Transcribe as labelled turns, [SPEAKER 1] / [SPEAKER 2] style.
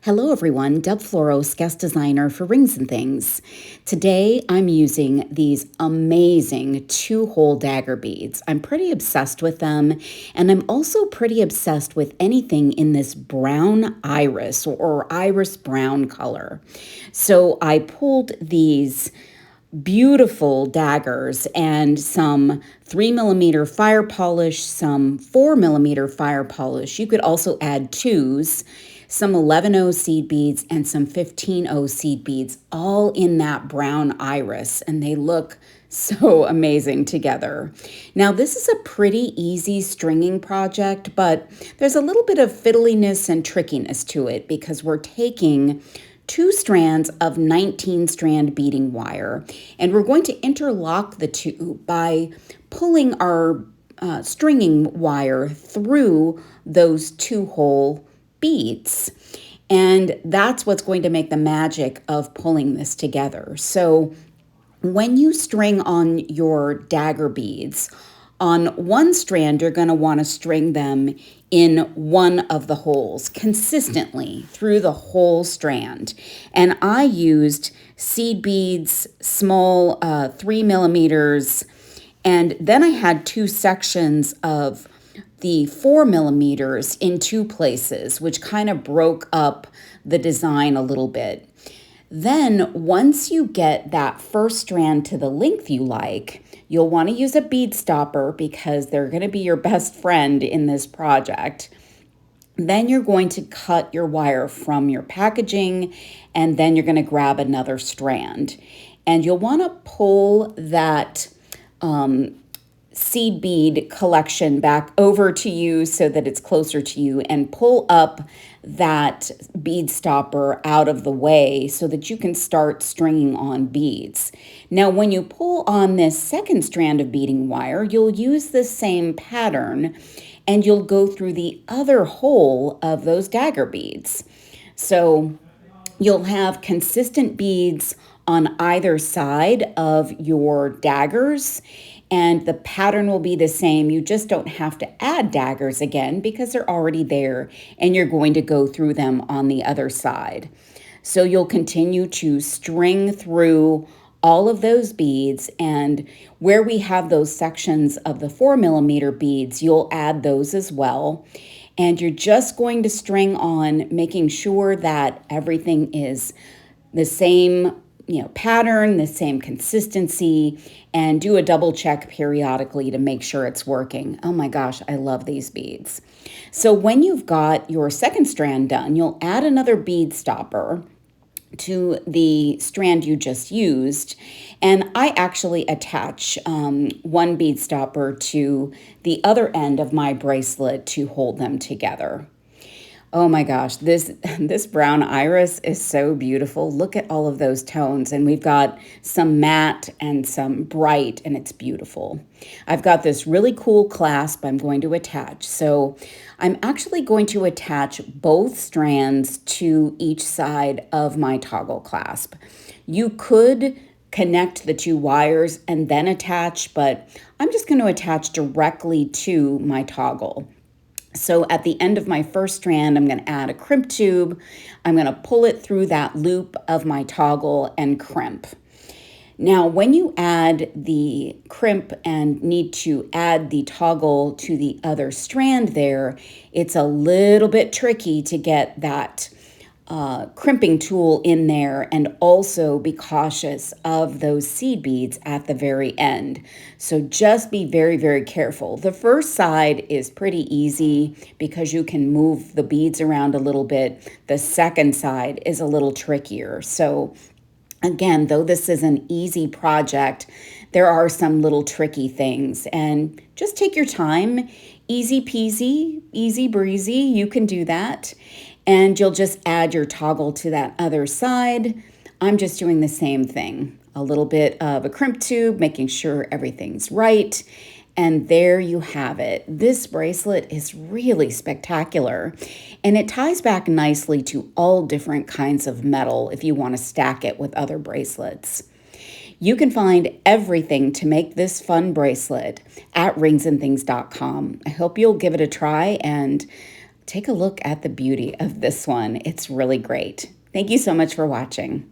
[SPEAKER 1] Hello everyone, Deb Floros, guest designer for Rings and Things. Today I'm using these amazing 2-hole dagger beads. I'm pretty obsessed with them, and I'm also pretty obsessed with anything in this brown iris or iris brown color. So I pulled these beautiful daggers and some 3mm fire polish, some 4mm fire polish. You could also add twos, some 11O seed beads and some 15O seed beads, all in that brown iris, and they look so amazing together. Now, this is a pretty easy stringing project, but there's a little bit of fiddliness and trickiness to it because we're taking 2 strands of 19 strand beading wire, and we're going to interlock the two by pulling our stringing wire through those 2-hole beads. And that's what's going to make the magic of pulling this together. So when you string on your dagger beads, on one strand, you're going to want to string them in one of the holes consistently through the whole strand. And I used seed beads, small 3mm, and then I had 2 sections of the 4mm in 2 places, which kind of broke up the design a little bit. Then once you get that first strand to the length you like, you'll want to use a bead stopper because they're going to be your best friend in this project. Then you're going to cut your wire from your packaging, and then you're going to grab another strand. And you'll want to pull that seed bead collection back over to you so that it's closer to you, and pull up that bead stopper out of the way so that you can start stringing on beads. Now, when you pull on this second strand of beading wire, you'll use the same pattern and you'll go through the other hole of those dagger beads. So you'll have consistent beads on either side of your daggers, and the pattern will be the same. You just don't have to add daggers again because they're already there, and you're going to go through them on the other side. So you'll continue to string through all of those beads, and where we have those sections of the 4mm beads, you'll add those as well. And you're just going to string on, making sure that everything is the same pattern, the same consistency, and do a double check periodically to make sure it's working. Oh my gosh, I love these beads. So when you've got your second strand done, you'll add another bead stopper to the strand you just used. And I actually attach one bead stopper to the other end of my bracelet to hold them together. Oh my gosh, this brown iris is so beautiful. Look at all of those tones, and we've got some matte and some bright, and it's beautiful. I've got this really cool clasp I'm going to attach. So I'm actually going to attach both strands to each side of my toggle clasp. You could connect the 2 wires and then attach, but I'm just going to attach directly to my toggle. So at the end of my first strand, I'm going to add a crimp tube. I'm going to pull it through that loop of my toggle and crimp. Now, when you add the crimp and need to add the toggle to the other strand there, it's a little bit tricky to get that crimping tool in there, and also be cautious of those seed beads at the very end. So just be very, very careful. The first side is pretty easy because you can move the beads around a little bit. The second side is a little trickier. So again, though this is an easy project, there are some little tricky things, and just take your time. Easy peasy, easy breezy, you can do that. And you'll just add your toggle to that other side. I'm just doing the same thing. A little bit of a crimp tube, making sure everything's right. And there you have it. This bracelet is really spectacular. And it ties back nicely to all different kinds of metal if you want to stack it with other bracelets. You can find everything to make this fun bracelet at ringsandthings.com. I hope you'll give it a try and take a look at the beauty of this one. It's really great. Thank you so much for watching.